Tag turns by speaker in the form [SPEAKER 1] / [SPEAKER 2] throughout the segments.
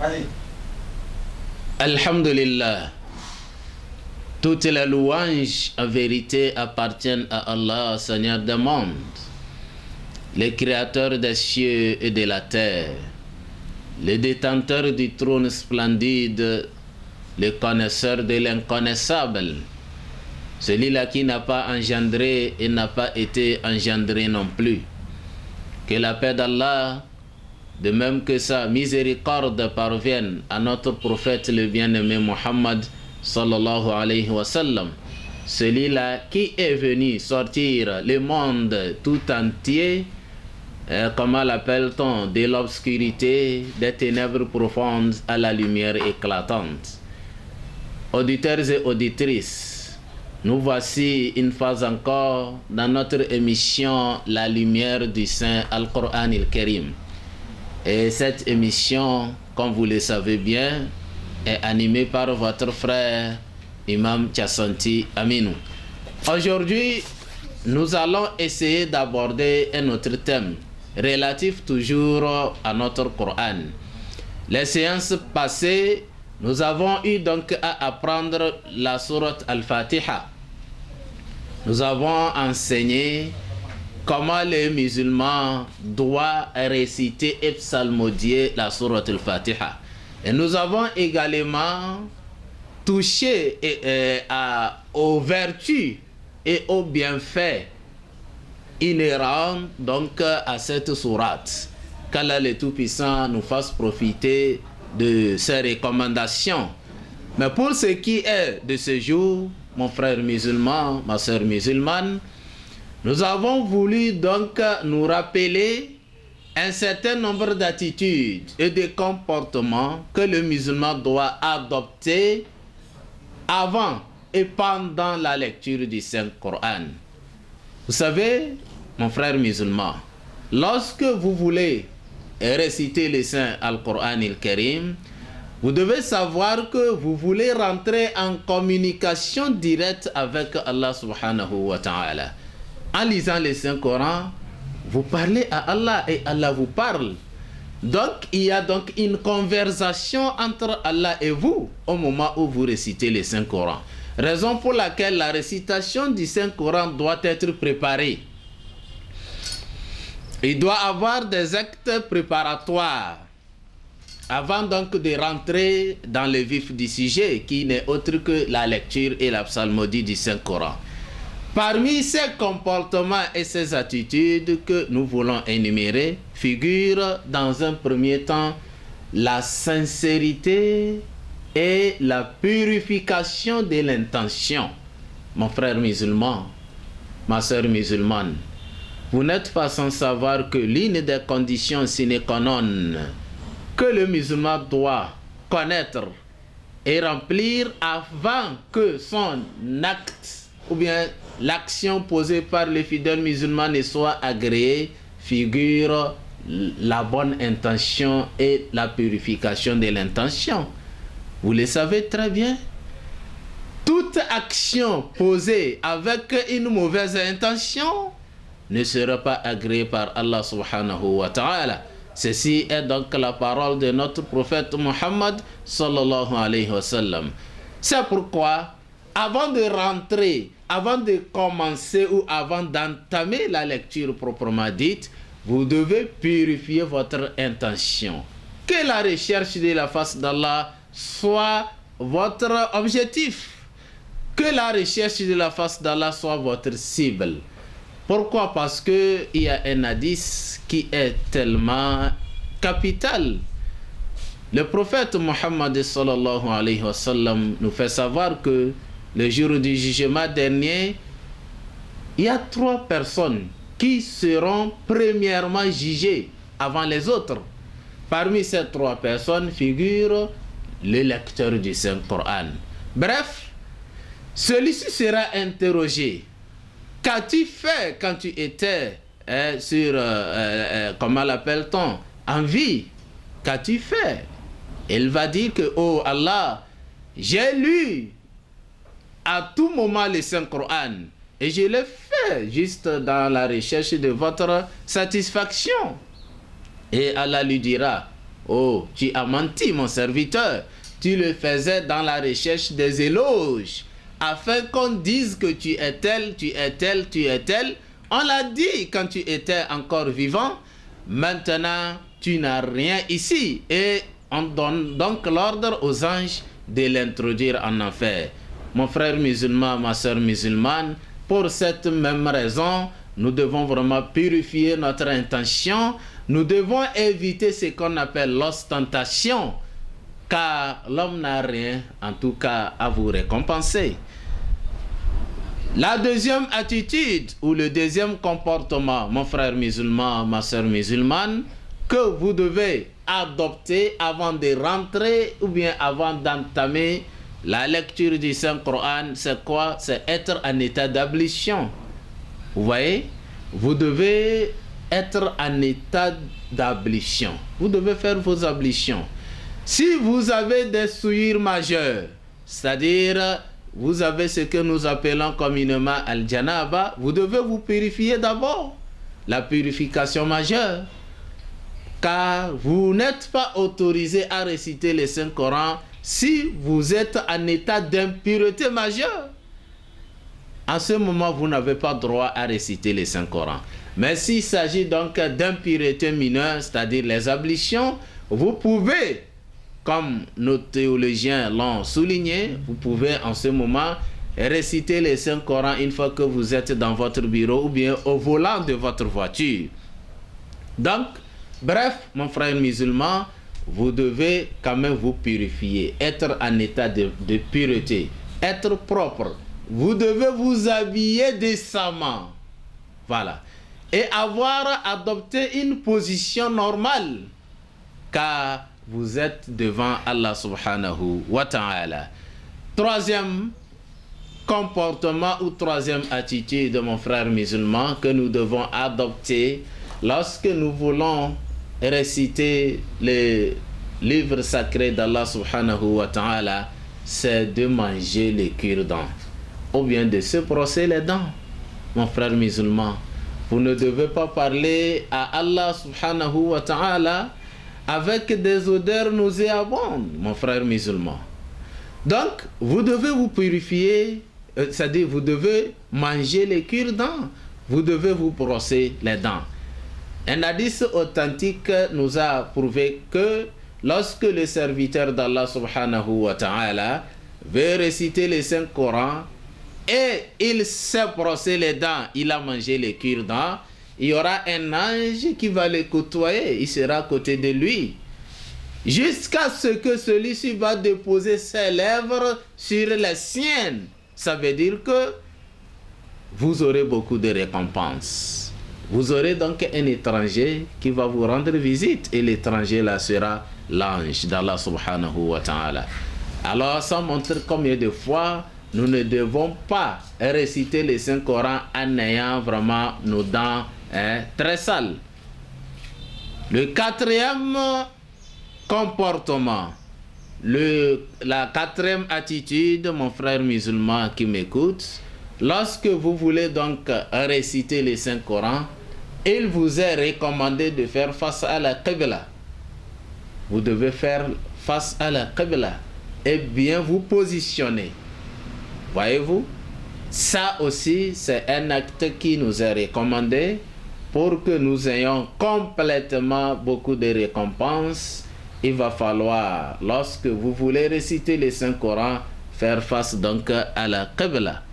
[SPEAKER 1] Allez.
[SPEAKER 2] Alhamdulillah. Toutes les louanges en vérité appartiennent à Allah, Seigneur des mondes, le créateur des cieux et de la terre, le détenteur du trône splendide, le connaisseur de l'inconnaissable, celui-là qui n'a pas engendré et n'a pas été engendré non plus. Que la paix d'Allah, de même que sa miséricorde, parvienne à notre prophète le bien-aimé Muhammad sallallahu alayhi wa sallam, celui-là qui est venu sortir le monde tout entier, comment l'appelle-t-on, de l'obscurité, des ténèbres profondes à la lumière éclatante. Auditeurs et auditrices, nous voici une fois encore dans notre émission La lumière du Saint Al-Qur'an Al-Karim. Et cette émission, comme vous le savez bien, est animée par votre frère Imam Tchassanti Aminou. Aujourd'hui, nous allons essayer d'aborder un autre thème relatif toujours à notre Coran. Les séances passées, nous avons eu donc à apprendre la sourate Al-Fatiha. Nous avons enseigné comment les musulmans doivent réciter et psalmodier la sourate Al-Fatiha. Et nous avons également touché aux vertus et aux bienfaits inhérents donc à cette sourate. Qu'Allah le Tout-Puissant nous fasse profiter de ses recommandations. Mais pour ce qui est de ce jour, mon frère musulman, ma soeur musulmane, nous avons voulu donc nous rappeler un certain nombre d'attitudes et de comportements que le musulman doit adopter avant et pendant la lecture du Saint-Coran. Vous savez, mon frère musulman, lorsque vous voulez réciter le Saint Al-Qur'an Al-Karim, vous devez savoir que vous voulez rentrer en communication directe avec Allah subhanahu wa ta'ala. En lisant le Saint-Coran, vous parlez à Allah et Allah vous parle. Donc, il y a donc une conversation entre Allah et vous au moment où vous récitez le Saint-Coran. Raison pour laquelle la récitation du Saint-Coran doit être préparée. Il doit avoir des actes préparatoires avant donc de rentrer dans le vif du sujet qui n'est autre que la lecture et la psalmodie du Saint-Coran. Parmi ces comportements et ces attitudes que nous voulons énumérer, figure dans un premier temps la sincérité et la purification de l'intention. Mon frère musulman, ma soeur musulmane, vous n'êtes pas sans savoir que l'une des conditions sine qua non que le musulman doit connaître et remplir avant que son acte ou bien l'action posée par les fidèles musulmans ne soit agréée, figure la bonne intention et la purification de l'intention. Vous le savez très bien. Toute action posée avec une mauvaise intention ne sera pas agréée par Allah subhanahu wa ta'ala. Ceci est donc la parole de notre prophète Muhammad sallallahu alayhi wa sallam. C'est pourquoi, avant de rentrer, avant de commencer ou avant d'entamer la lecture proprement dite, vous devez purifier votre intention. Que la recherche de la face d'Allah soit votre objectif. Que la recherche de la face d'Allah soit votre cible. Pourquoi? Parce qu'il y a un hadith qui est tellement capital. Le prophète Muhammad sallallahu alayhi wa sallam nous fait savoir que le jour du jugement dernier, il y a 3 personnes qui seront premièrement jugées avant les autres. Parmi ces 3 personnes figure le lecteur du Saint-Coran. Bref, celui-ci sera interrogé. Qu'as-tu fait quand tu étais sur, comment l'appelle-t-on, en vie? Qu'as-tu fait? Il va dire que, oh Allah, j'ai lu à tout moment le Saint-Coran et je l'ai fait juste dans la recherche de votre satisfaction. Et Allah lui dira, Oh, tu as menti, mon serviteur. Tu le faisais dans la recherche des éloges, afin qu'on dise que tu es tel, tu es tel, tu es tel. On l'a dit quand tu étais encore vivant. Maintenant, tu n'as rien ici. Et on donne donc l'ordre aux anges de l'introduire en enfer. Mon frère musulman, ma soeur musulmane, pour cette même raison, nous devons vraiment purifier notre intention. Nous devons éviter ce qu'on appelle l'ostentation, car l'homme n'a rien, en tout cas, à vous récompenser. La deuxième attitude ou le deuxième comportement, mon frère musulman, ma soeur musulmane, que vous devez adopter avant de rentrer ou bien avant d'entamer la lecture du Saint-Coran, c'est quoi? C'est être en état d'ablution. Vous voyez? Vous devez être en état d'ablution. Vous devez faire vos ablutions. Si vous avez des souillures majeures, c'est-à-dire vous avez ce que nous appelons communément al-janaba, vous devez vous purifier d'abord. La purification majeure. Car vous n'êtes pas autorisé à réciter le Saint-Coran si vous êtes en état d'impureté majeure. En ce moment, vous n'avez pas droit à réciter le Saint-Coran. Mais s'il s'agit donc d'impureté mineure, c'est-à-dire les ablutions, vous pouvez, comme nos théologiens l'ont souligné, vous pouvez en ce moment réciter le Saint-Coran une fois que vous êtes dans votre bureau ou bien au volant de votre voiture. Donc, bref, mon frère musulman, vous devez quand même vous purifier, être en état de pureté, être propre. Vous devez vous habiller décemment. Voilà. Et avoir adopté une position normale. Car vous êtes devant Allah subhanahu wa ta'ala. Troisième comportement ou troisième attitude de mon frère musulman que nous devons adopter lorsque nous voulons réciter les livres sacrés d'Allah subhanahu wa ta'ala, c'est de manger les cure-dents ou bien de se brosser les dents. Mon frère musulman, vous ne devez pas parler à Allah subhanahu wa ta'ala avec des odeurs nauséabondes, mon frère musulman. Donc, vous devez vous purifier, c'est-à-dire vous devez manger les cure-dents, vous devez vous brosser les dents. Un hadith authentique nous a prouvé que lorsque le serviteur d'Allah subhanahu wa ta'ala veut réciter le Saint-Coran et il s'est brossé les dents, il a mangé les cure-dents, il y aura un ange qui va le côtoyer, il sera à côté de lui, jusqu'à ce que celui-ci va déposer ses lèvres sur les siennes. Ça veut dire que vous aurez beaucoup de récompenses. Vous aurez donc un étranger qui va vous rendre visite, et l'étranger là sera l'ange d'Allah subhanahu wa ta'ala. Alors ça montre combien de fois nous ne devons pas réciter le Saint-Coran en ayant vraiment nos dents très sales. Le quatrième comportement, la quatrième attitude, mon frère musulman qui m'écoute, lorsque vous voulez donc réciter le Saint-Coran, il vous est recommandé de faire face à la Qibla. Vous devez faire face à la Qibla et bien vous positionner. Voyez-vous, ça aussi c'est un acte qui nous est recommandé pour que nous ayons complètement beaucoup de récompenses. Il va falloir, lorsque vous voulez réciter le Saint-Coran, faire face donc à la Qibla.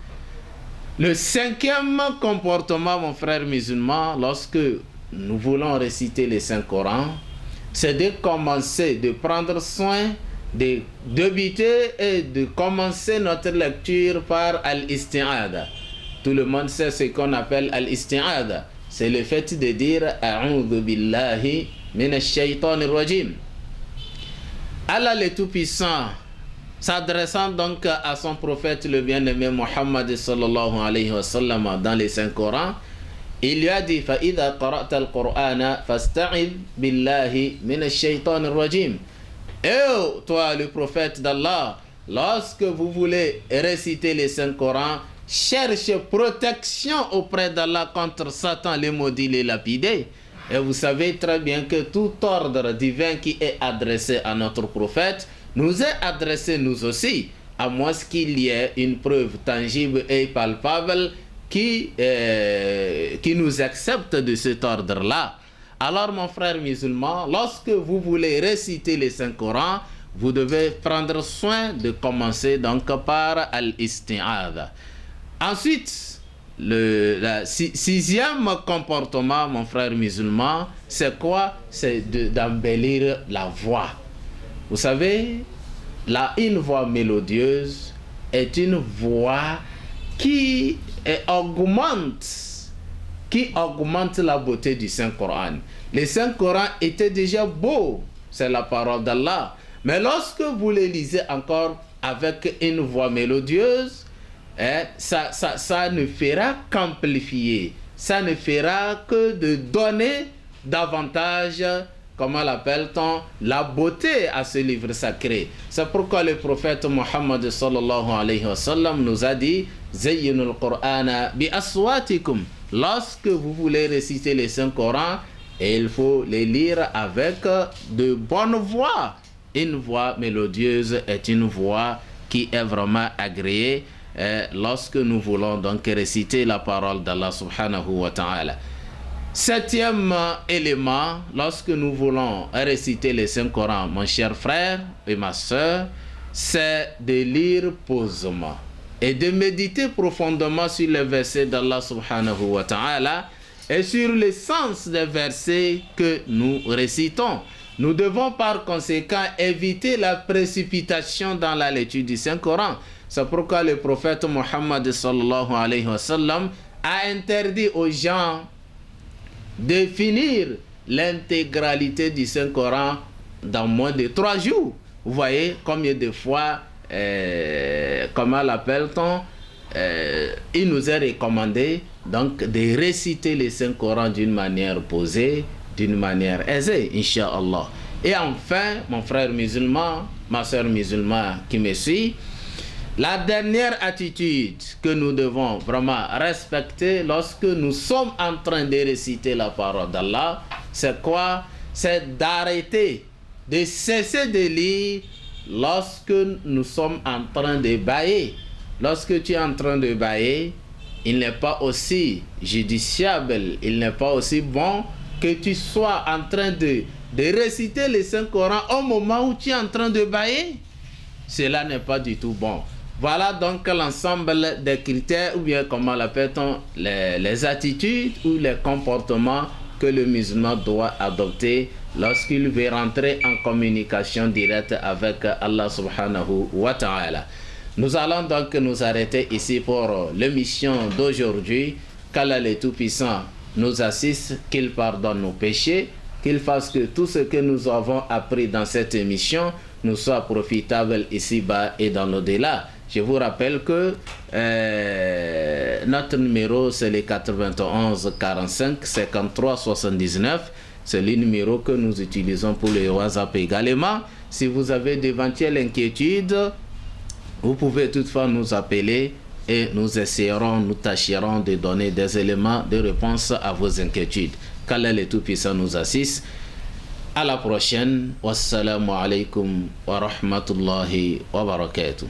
[SPEAKER 2] Le cinquième comportement, mon frère musulman, lorsque nous voulons réciter le Saint-Coran, c'est de commencer, de prendre soin, de débuter et de commencer notre lecture par Al-Isti'ada. Tout le monde sait ce qu'on appelle Al-Isti'ada. C'est le fait de dire « A'udhu billahi minash shaytanir rajim ». Allah le Tout-Puissant, s'adressant donc à son prophète le bien-aimé Muhammad sallallahu alayhi wa sallam dans le Saint-Coran, il lui a dit « Fa'idha qara'ta al-Qur'ana fasta'idh billahi minash shaytanir rajim ». Et toi, le prophète d'Allah, lorsque vous voulez réciter le Saint-Coran, cherche protection auprès d'Allah contre Satan, le maudit, le lapidé. Et vous savez très bien que tout ordre divin qui est adressé à notre prophète nous est adressé nous aussi, à moins qu'il y ait une preuve tangible et palpable qui nous accepte de cet ordre-là. Alors mon frère musulman, lorsque vous voulez réciter les Saint-Coran, vous devez prendre soin de commencer donc par al-isti'adha. Ensuite, le sixième comportement, mon frère musulman, c'est quoi? C'est d'embellir la voix. Vous savez, une voix mélodieuse est une voix qui augmente la beauté du Saint-Coran. Le Saint-Coran était déjà beau, c'est la parole d'Allah. Mais lorsque vous le lisez encore avec une voix mélodieuse, ça ne fera qu'amplifier, ça ne fera que de donner davantage, comment l'appelle-t-on, la beauté à ce livre sacré. C'est pourquoi le prophète Muhammad sallallahu alayhi wa sallam nous a dit Zayyinul Qur'ana bi aswatikum. Lorsque vous voulez réciter les Saint-Coran, il faut les lire avec de bonnes voix. Une voix mélodieuse est une voix qui est vraiment agréée lorsque nous voulons donc réciter la parole d'Allah subhanahu wa ta'ala. Septième élément, lorsque nous voulons réciter les Saint-Coran, mon cher frère et ma soeur, c'est de lire posément et de méditer profondément sur les versets d'Allah subhanahu wa ta'ala et sur le sens des versets que nous récitons. Nous devons par conséquent éviter la précipitation dans la lecture du Saint-Coran. C'est pourquoi le prophète Muhammad sallallahu alayhi wa sallam a interdit aux gens de finir l'intégralité du Saint-Coran dans moins de 3 jours. Vous voyez combien de fois, comment l'appelle-t-on, il nous est recommandé donc de réciter le Saint-Coran d'une manière posée, d'une manière aisée, Inch'Allah. Et enfin, mon frère musulman, ma soeur musulmane qui me suit, la dernière attitude que nous devons vraiment respecter lorsque nous sommes en train de réciter la parole d'Allah, c'est quoi? C'est d'arrêter, de cesser de lire lorsque nous sommes en train de bâiller. Lorsque tu es en train de bâiller, il n'est pas aussi judiciable, il n'est pas aussi bon que tu sois en train de réciter le Saint-Coran au moment où tu es en train de bâiller. Cela n'est pas du tout bon. Voilà donc l'ensemble des critères, ou bien comment l'appelle-t-on, les attitudes ou les comportements que le musulman doit adopter lorsqu'il veut rentrer en communication directe avec Allah subhanahu wa ta'ala. Nous allons donc nous arrêter ici pour l'émission d'aujourd'hui. Qu'Allah le Tout-Puissant nous assiste, qu'il pardonne nos péchés, qu'il fasse que tout ce que nous avons appris dans cette émission nous soit profitable ici-bas et dans l'au-delà. Je vous rappelle que notre numéro c'est le 91 45 53 79. C'est le numéro que nous utilisons pour le WhatsApp également. Si vous avez d'éventuelles inquiétudes, vous pouvez toutefois nous appeler et nous tâcherons de donner des éléments de réponse à vos inquiétudes. Qu'Allah le Tout-Puissant nous assiste. À la prochaine. Wassalamu alaikum wa rahmatullahi wa barakatuh.